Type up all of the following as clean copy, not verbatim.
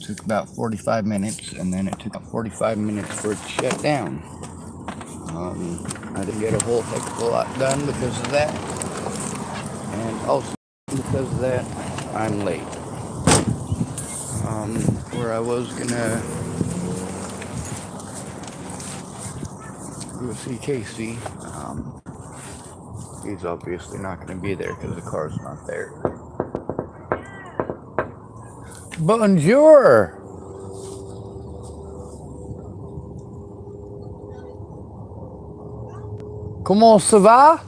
took about 45 minutes, and then it took about 45 minutes for it to shut down. I didn't get a whole heck of a lot done because of that, and also because of that, I'm late. Where I was gonna go see Casey, he's obviously not gonna be there because the car's not there. Bonjour! Comment ça va?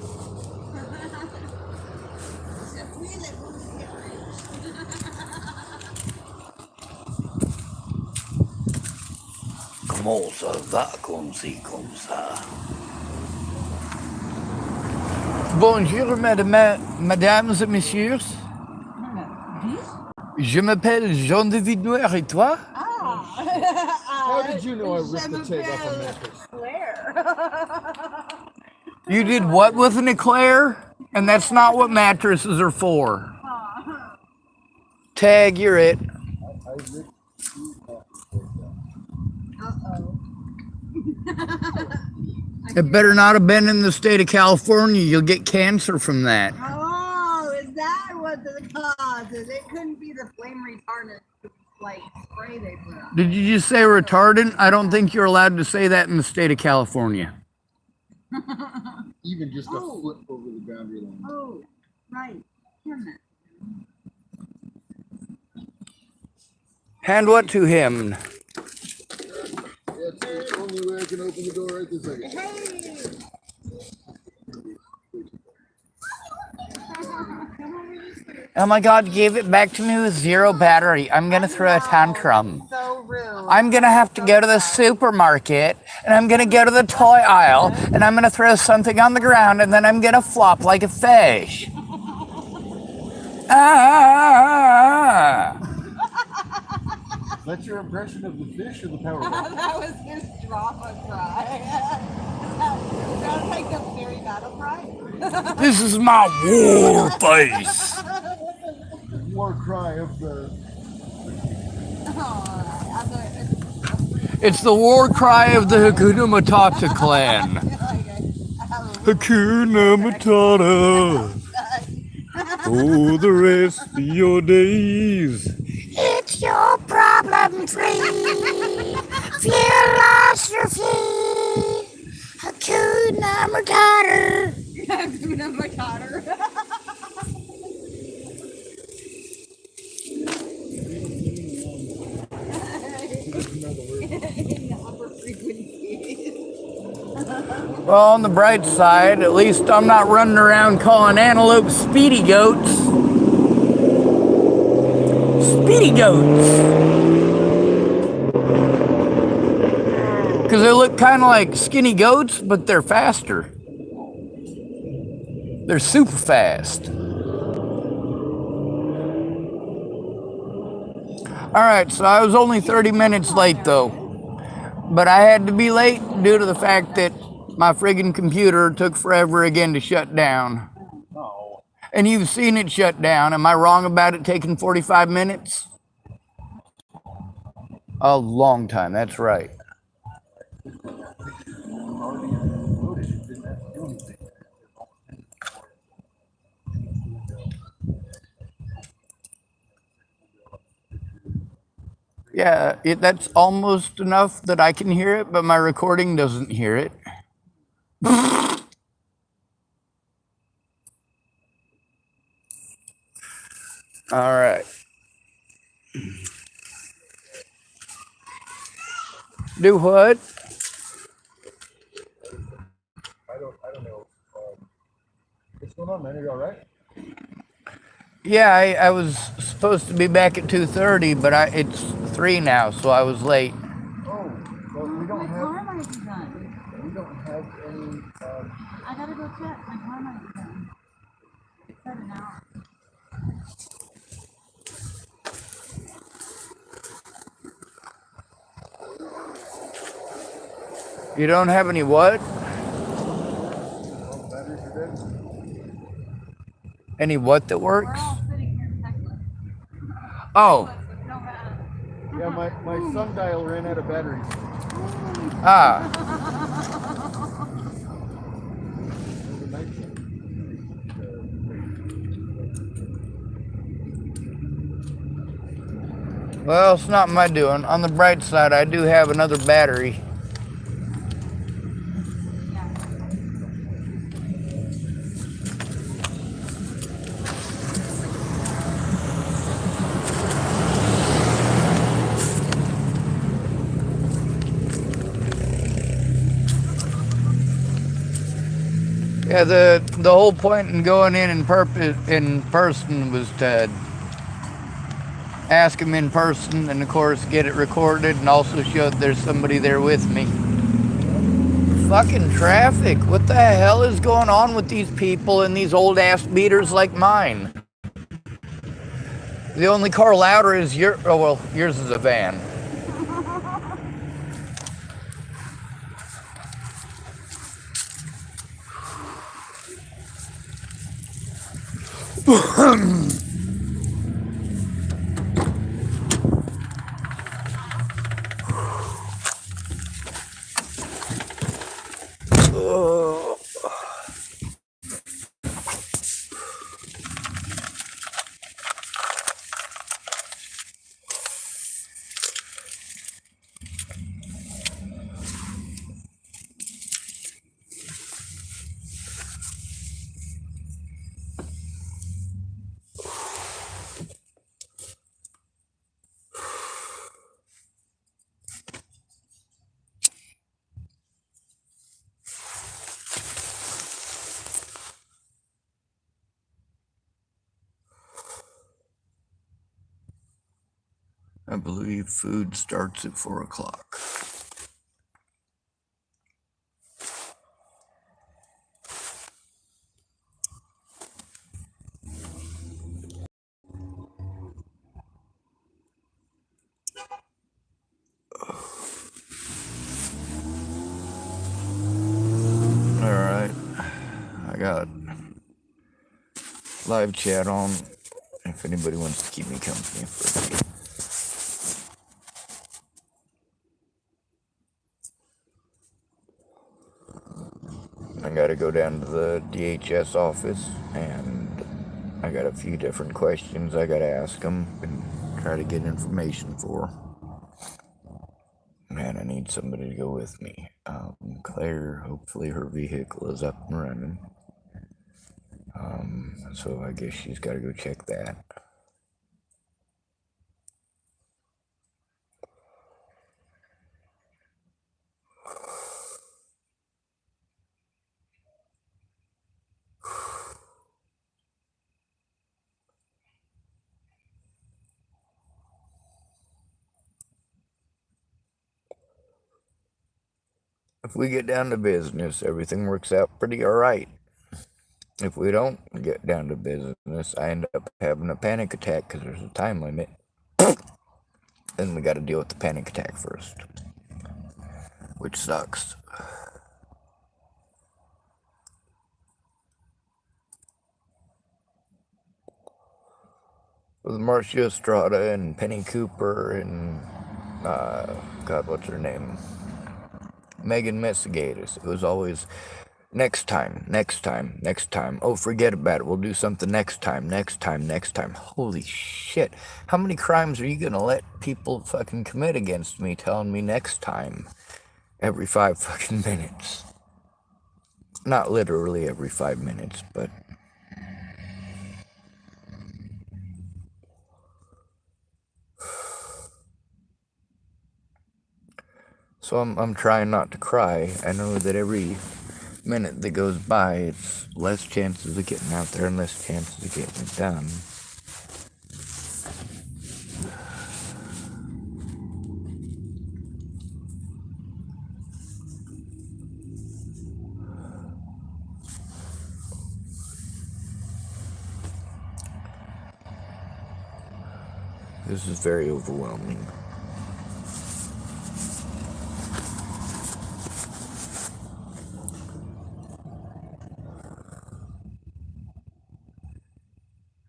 Comment ça va comme ci, comme ça? Bonjour, mesdames et messieurs. Je m'appelle Jean David Noir, et toi? How did you know I ripped the tape off a mattress? You did what with an eclair? And that's not what mattresses are for. Tag, you're it. I ripped It better not have been in the state of California. You'll get cancer from that. Oh, is that what the cause is? It couldn't be the flame retardant like spray they put on. Did you just say retardant? I don't think you're allowed to say that in the state of California. even just a foot over the boundary line. Oh, right. Damn it. Hand what to him? That's the only way I can open the door right this second. Hey! Oh my God, gave it back to me with zero battery. I'm gonna throw a tantrum. So rude. I'm gonna have to go to the supermarket, and I'm gonna go to the toy aisle, and I'm gonna throw something on the ground, and then I'm gonna flop like a fish. Ah! That's your impression of the fish or the power line? That was his drama cry. Sounds like the fairy battle cry. This is my war face. War cry of the... It's the war cry of the Hakuna Matata clan. Hakuna Matata. For the rest of your days. It's your problem free philosophy. Hakuna Matata. Hakuna Matata. Well, on the bright side, at least I'm not running around calling antelopes speedy goats. Speedy goats. Because they look kind of like skinny goats, but they're faster. They're super fast. All right, so I was only 30 minutes late though. But I had to be late due to the fact that my friggin' computer took forever again to shut down. Oh. And you've seen it shut down. Am I wrong about it taking 45 minutes? A long time, that's right. Yeah, that's almost enough that I can hear it, but my recording doesn't hear it. All right. Do what? I don't know. What's going on, man? Are you all right? Yeah, I was supposed to be back at 2:30, but it's 3 now, so I was late. Oh, well, we don't have any. I gotta go check. My car might be done. It said an hour. You don't have any what? Batteries are dead. Any what that works? We're all sitting here in Texas. Oh, No matter. Yeah, my sundial ran out of batteries. Ah, It was a nice one. well, it's not my doing. On the bright side, I do have another battery. Yeah, the whole point in going in person was to ask him in person, and of course get it recorded, and also show that there's somebody there with me. Fucking traffic! What the hell is going on with these people and these old ass beaters like mine? The only car louder is oh well, yours is a van. I believe food starts at 4 o'clock. Alright. I got live chat on if anybody wants to keep me company for a few. I gotta go down to the DHS office, and I got a few different questions I gotta ask them and try to get information for. Man, I need somebody to go with me. Claire, hopefully her vehicle is up and running. So I guess she's gotta go check that. If we get down to business, everything works out pretty alright. If we don't get down to business, I end up having a panic attack because there's a time limit. Then we gotta deal with the panic attack first, which sucks. With Marcia Estrada and Penny Cooper and, God, what's her name? Megan Messigatis. It was always next time, next time, next time. Oh, forget about it. We'll do something next time, next time, next time. Holy shit. How many crimes are you gonna let people fucking commit against me telling me next time every 5 fucking minutes? Not literally every 5 minutes, but so I'm trying not to cry. I know that every minute that goes by, it's less chances of getting out there and less chances of getting it done. This is very overwhelming.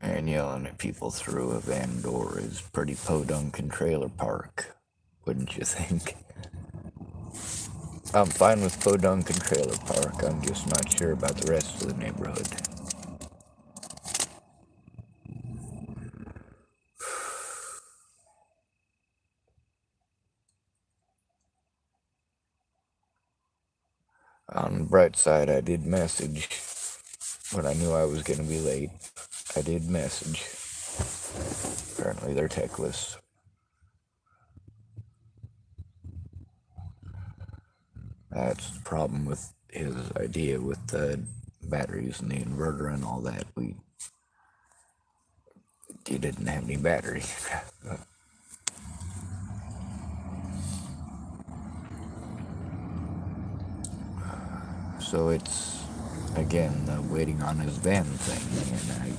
And yelling at people through a van door is pretty podunk and trailer park, wouldn't you think? I'm fine with podunk and trailer park, I'm just not sure about the rest of the neighborhood. On the bright side, I did message when I knew I was going to be late. I did message. Apparently they're techless. That's the problem with his idea with the batteries and the inverter and all that. He didn't have any battery. So it's, again, the waiting on his van thing,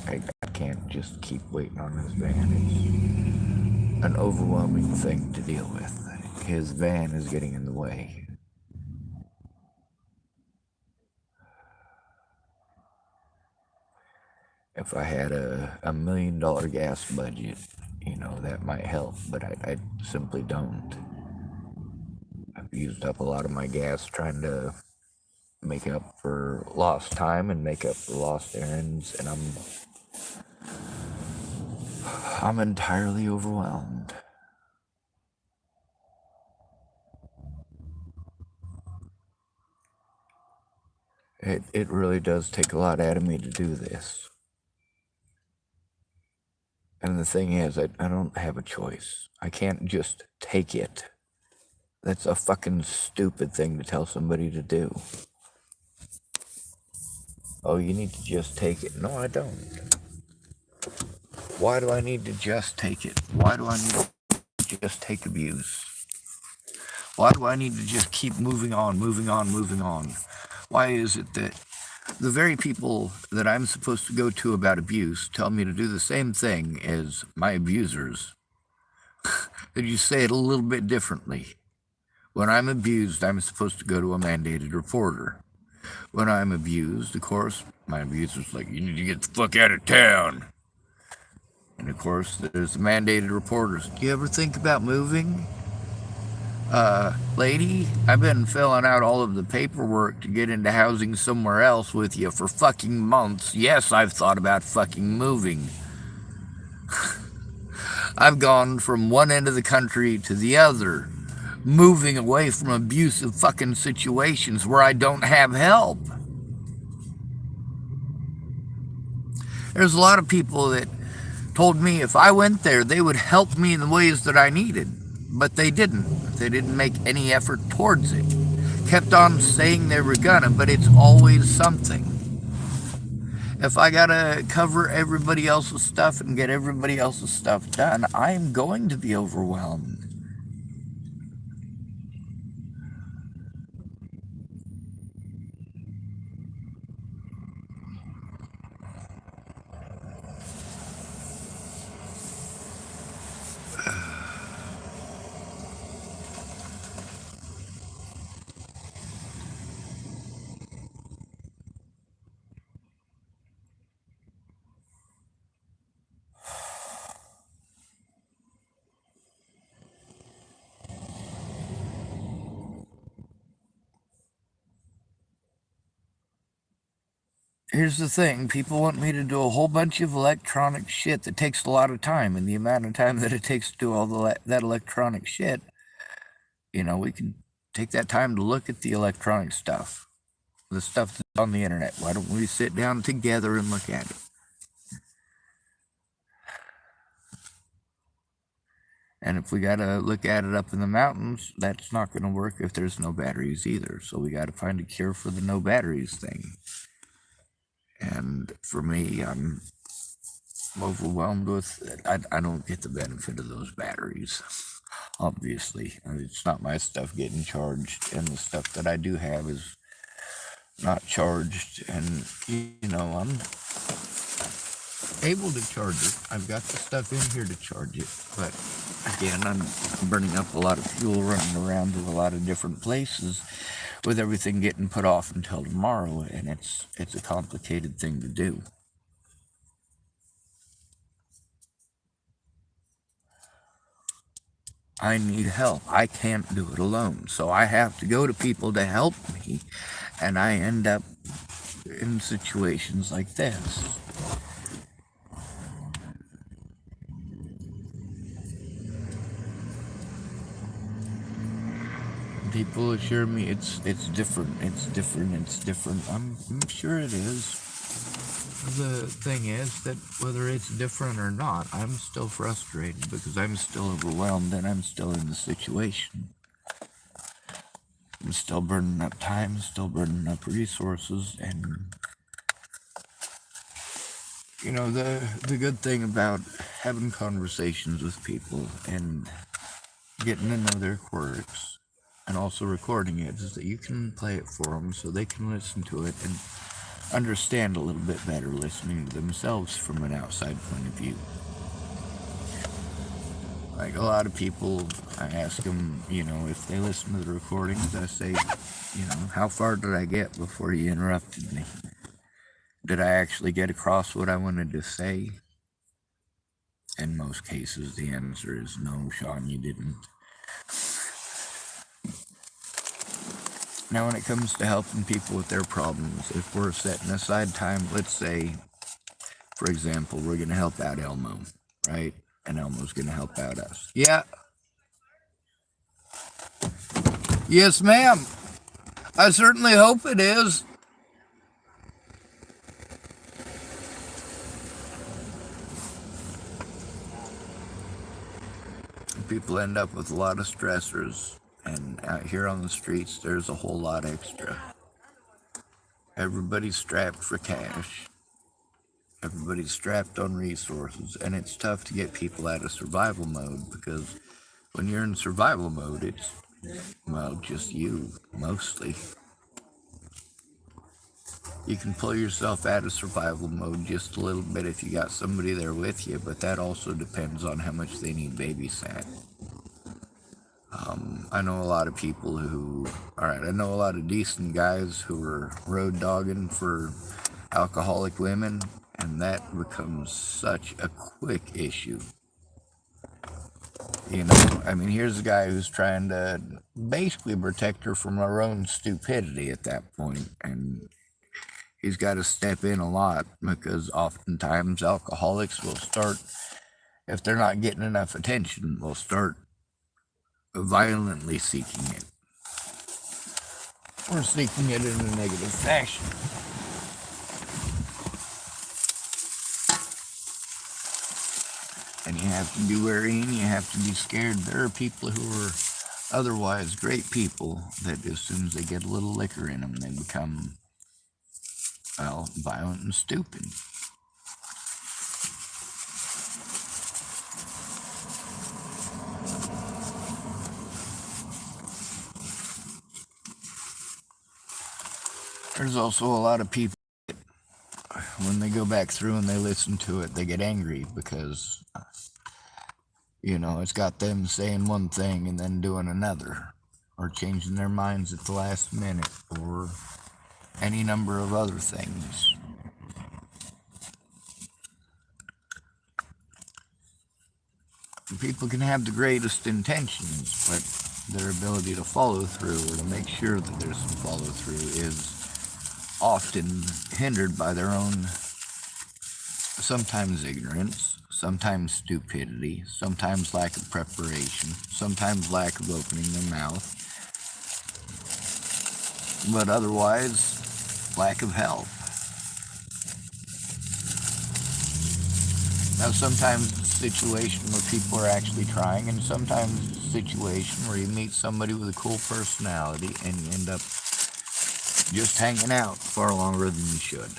and I can't just keep waiting on his van. It's an overwhelming thing to deal with. His van is getting in the way. If I had a $1 million gas budget, that might help, but I simply don't. I've used up a lot of my gas trying to make up for lost time and make up for lost errands, and I'm entirely overwhelmed. It really does take a lot out of me to do this. And the thing is, I don't have a choice. I can't just take it. That's a fucking stupid thing to tell somebody to do. Oh, you need to just take it. No, I don't. Why do I need to just take it? Why do I need to just take abuse? Why do I need to just keep moving on? Why is it that the very people that I'm supposed to go to about abuse tell me to do the same thing as my abusers? That you say it a little bit differently. When I'm abused, I'm supposed to go to a mandated reporter. When I'm abused, of course, my abuser's like, you need to get the fuck out of town. And of course, there's the mandated reporters. Do you ever think about moving? Lady, I've been filling out all of the paperwork to get into housing somewhere else with you for fucking months. Yes, I've thought about fucking moving. I've gone from one end of the country to the other, moving away from abusive fucking situations where I don't have help. There's a lot of people that told me if I went there, they would help me in the ways that I needed. But they didn't. They didn't make any effort towards it. Kept on saying they were gonna, but it's always something. If I gotta cover everybody else's stuff and get everybody else's stuff done, I am going to be overwhelmed. Here's the thing, people want me to do a whole bunch of electronic shit that takes a lot of time, and the amount of time that it takes to do all that electronic shit, we can take that time to look at the electronic stuff, the stuff that's on the internet. Why don't we sit down together and look at it? And if we gotta look at it up in the mountains, that's not gonna work if there's no batteries either. So we gotta find a cure for the no batteries thing. And for me, I'm overwhelmed with it. I don't get the benefit of those batteries, obviously. It's not my stuff getting charged, and the stuff that I do have is not charged. And, I'm able to charge it. I've got the stuff in here to charge it. But, again, I'm burning up a lot of fuel running around to a lot of different places, with everything getting put off until tomorrow, and it's a complicated thing to do. I need help. I can't do it alone. So I have to go to people to help me, and I end up in situations like this. People assure me it's different. It's different. It's different. I'm sure it is. The thing is that whether it's different or not, I'm still frustrated because I'm still overwhelmed and I'm still in the situation. I'm still burning up time, still burning up resources, and you know the good thing about having conversations with people and getting to know their quirks and also recording it is that you can play it for them so they can listen to it and understand a little bit better listening to themselves from an outside point of view. Like a lot of people, I ask them, you know, if they listen to the recordings, I say, you know, how far did I get before you interrupted me? Did I actually get across what I wanted to say? In most cases, the answer is no, Sean, you didn't. Now, when it comes to helping people with their problems, if we're setting aside time, let's say, for example, we're going to help out Elmo, right? And Elmo's going to help out us. Yeah. Yes, ma'am. I certainly hope it is. People end up with a lot of stressors, and out here on the streets, there's a whole lot extra. Everybody's strapped for cash. Everybody's strapped on resources, and it's tough to get people out of survival mode because when you're in survival mode, it's, well, just you, mostly. You can pull yourself out of survival mode just a little bit if you got somebody there with you, but that also depends on how much they need babysat. I know a lot of people who, alright, I know a lot of decent guys who are road dogging for alcoholic women, and that becomes such a quick issue. You know, I mean, here's a guy who's trying to basically protect her from her own stupidity at that point, and he's got to step in a lot because oftentimes alcoholics will start, if they're not getting enough attention, will start violently seeking it or seeking it in a negative fashion. And you have to be wary and you have to be scared. There are people who are otherwise great people that as soon as they get a little liquor in them, they become, well, violent and stupid. There's also a lot of people that, when they go back through and they listen to it, they get angry because, you know, it's got them saying one thing and then doing another, or changing their minds at the last minute, or any number of other things. People can have the greatest intentions, but their ability to follow through or to make sure that there's some follow through is often hindered by their own, sometimes ignorance, sometimes stupidity, sometimes lack of preparation, sometimes lack of opening their mouth, but otherwise lack of help. Now sometimes it's a situation where people are actually trying, and sometimes it's a situation where you meet somebody with a cool personality and you end up just hanging out far longer than you should.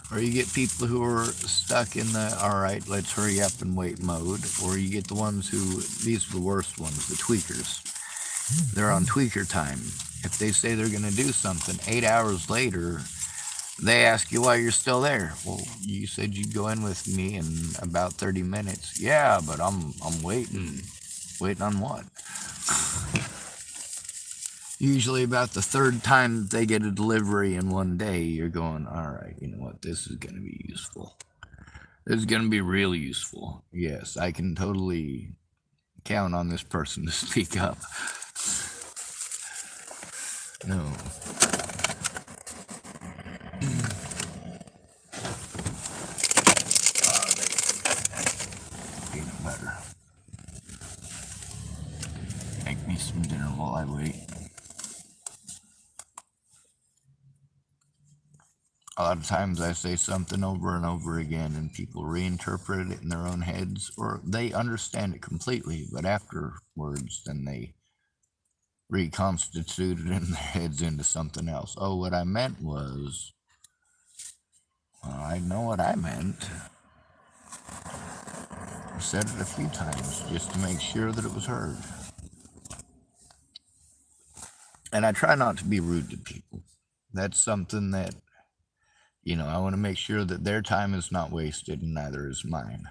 Or you get people who are stuck in the, alright, let's hurry up and wait mode. Or you get the ones who, these are the worst ones, the tweakers. They're on tweaker time. If they say they're going to do something, 8 hours later, they ask you why you're still there. Well, you said you'd go in with me in about 30 minutes. Yeah, but I'm waiting. Waiting on what? Usually about the third time that they get a delivery in one day, you're going, all right, you know what, this is going to be useful. This is going to be really useful. Yes, I can totally count on this person to speak up. No. Peanut butter. Make me some dinner while I wait. A lot of times I say something over and over again and people reinterpret it in their own heads, or they understand it completely, but afterwards then they reconstitute it in their heads into something else. Oh, what I meant was, well, I know what I meant. I said it a few times just to make sure that it was heard. And I try not to be rude to people. That's something that, you know, I want to make sure that their time is not wasted and neither is mine.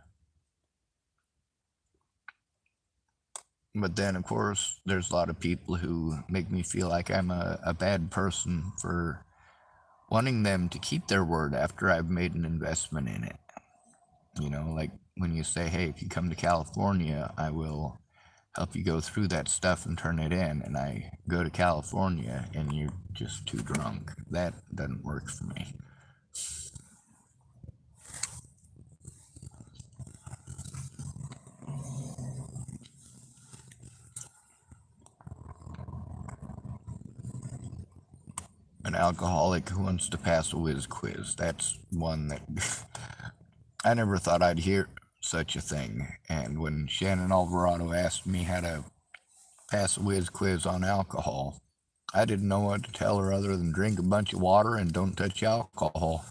But then, of course, there's a lot of people who make me feel like I'm a bad person for wanting them to keep their word after I've made an investment in it. You know, like when you say, hey, if you come to California, I will help you go through that stuff and turn it in. And I go to California and you're just too drunk. That doesn't work for me. An alcoholic who wants to pass a whiz quiz. That's one that I never thought I'd hear such a thing. And when Shannon Alvarado asked me how to pass a whiz quiz on alcohol, I didn't know what to tell her other than drink a bunch of water and don't touch alcohol.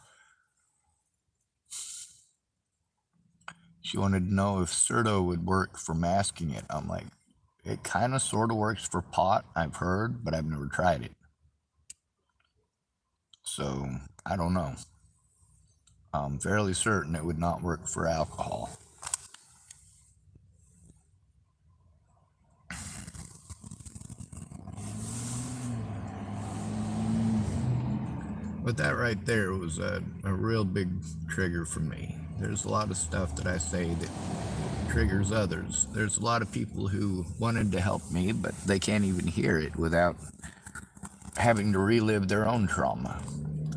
She wanted to know if Certo would work for masking it. I'm like, it kind of sort of works for pot, I've heard, but I've never tried it. So, I don't know. I'm fairly certain it would not work for alcohol. But that right there was a real big trigger for me. There's a lot of stuff that I say that triggers others. There's a lot of people who wanted to help me, but they can't even hear it without having to relive their own trauma.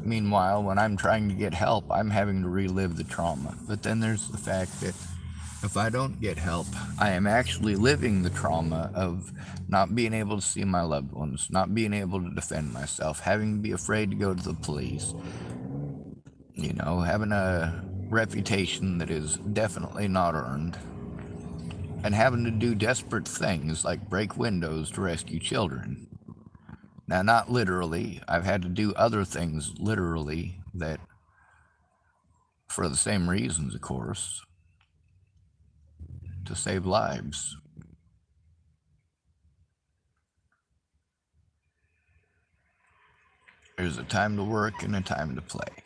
Meanwhile, when I'm trying to get help, I'm having to relive the trauma. But then there's the fact that if I don't get help, I am actually living the trauma of not being able to see my loved ones, not being able to defend myself, having to be afraid to go to the police, you know, having a reputation that is definitely not earned, and having to do desperate things like break windows to rescue children. Now, not literally. I've had to do other things literally that, for the same reasons, of course, to save lives. There's a time to work and a time to play.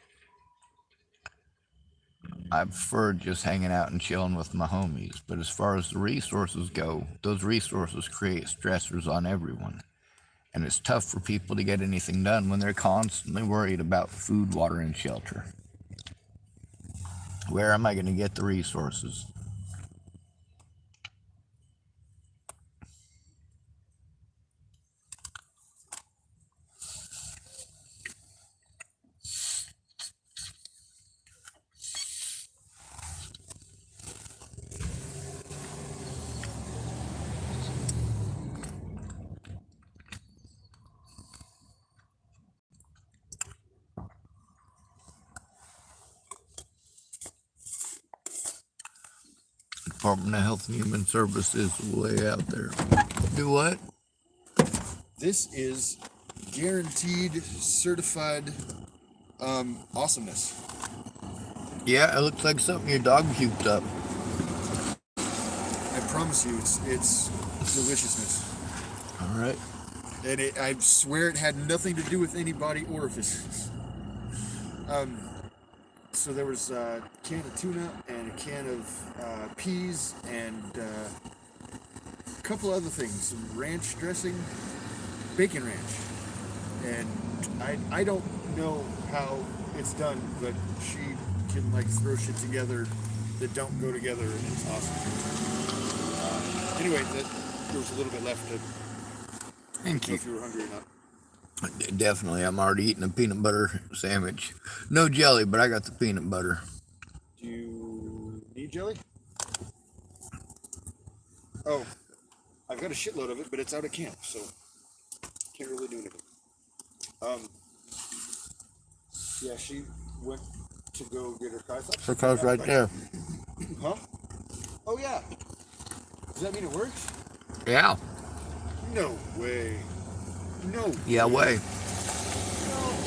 I prefer just hanging out and chilling with my homies, but as far as the resources go, those resources create stressors on everyone. And it's tough for people to get anything done when they're constantly worried about food, water, and shelter. Where am I going to get the resources? Department of Health and Human Services way out there. Do what? This is guaranteed certified awesomeness. Yeah, it looks like something your dog puked up. I promise you, it's deliciousness. All right. And I swear it had nothing to do with any body orifices. So there was a can of tuna and a can of peas and a couple other things, some ranch dressing, bacon ranch. And I don't know how it's done, but she can like throw shit together that don't go together, and it's awesome. Anyway, there was a little bit left. I Thank don't know you. if you were hungry or not. Definitely, I'm already eating a peanut butter sandwich. No jelly, but I got the peanut butter. Do you need jelly? Oh, I've got a shitload of it, but it's out of camp, so can't really do anything. Um, yeah, she went to go get her car. I thought she The car's got it right back. there. Huh? Oh yeah. Does that mean it works? Yeah. No way. No. Yeah, way. No.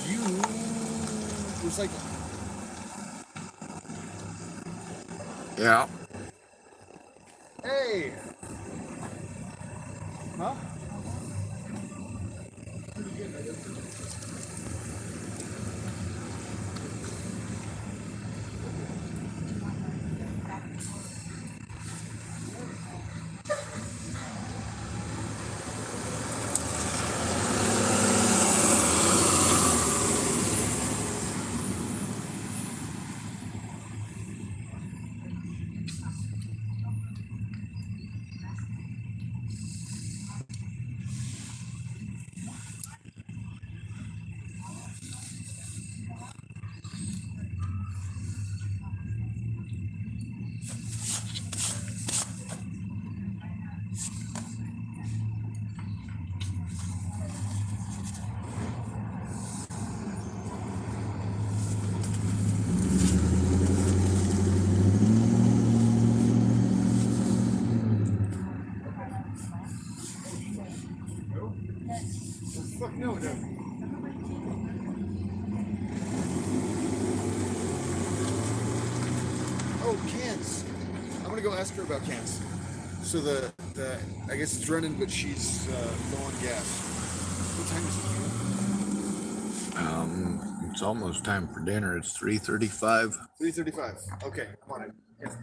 Do you recycle? Yeah. Hey. Huh? Fuck no, no. Oh, cans. I'm gonna go ask her about cans. So the I guess it's running, but she's low on gas. What time is It's almost time for dinner. It's 3:35. it? 3:35. Okay, I'm on it. Yeah.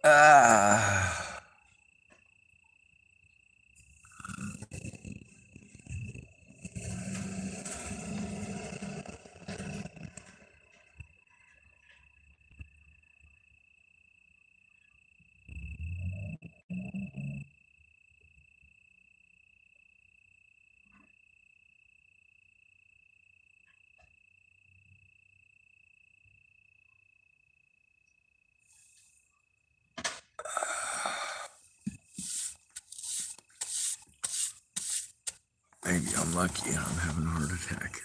Ah. Maybe I'm lucky and I'm having a heart attack.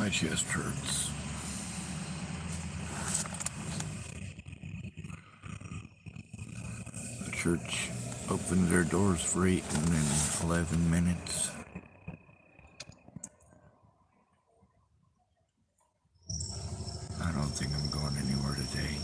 My chest hurts. The church opened their doors for eating in 11 minutes. I don't think I'm going anywhere today.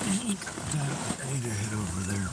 I need to head over there.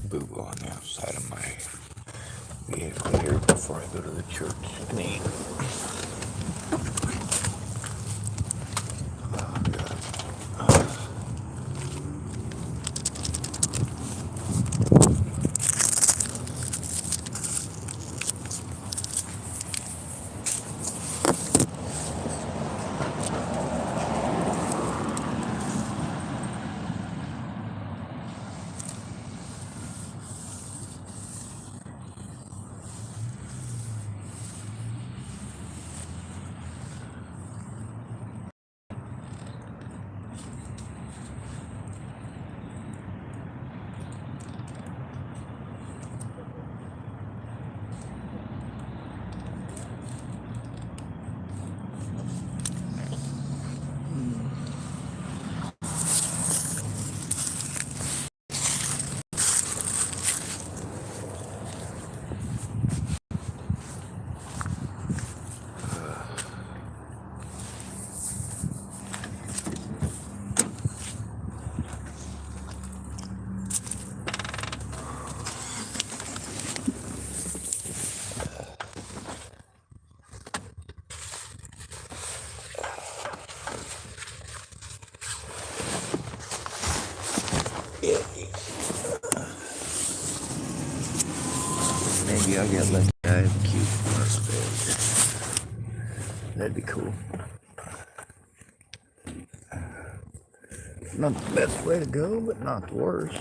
Boo on the outside of my vehicle here before I go to the church and eat. Oh, God. Maybe I'll get lucky. I have a cute park bed. That'd be cool. Not the best way to go, but not the worst.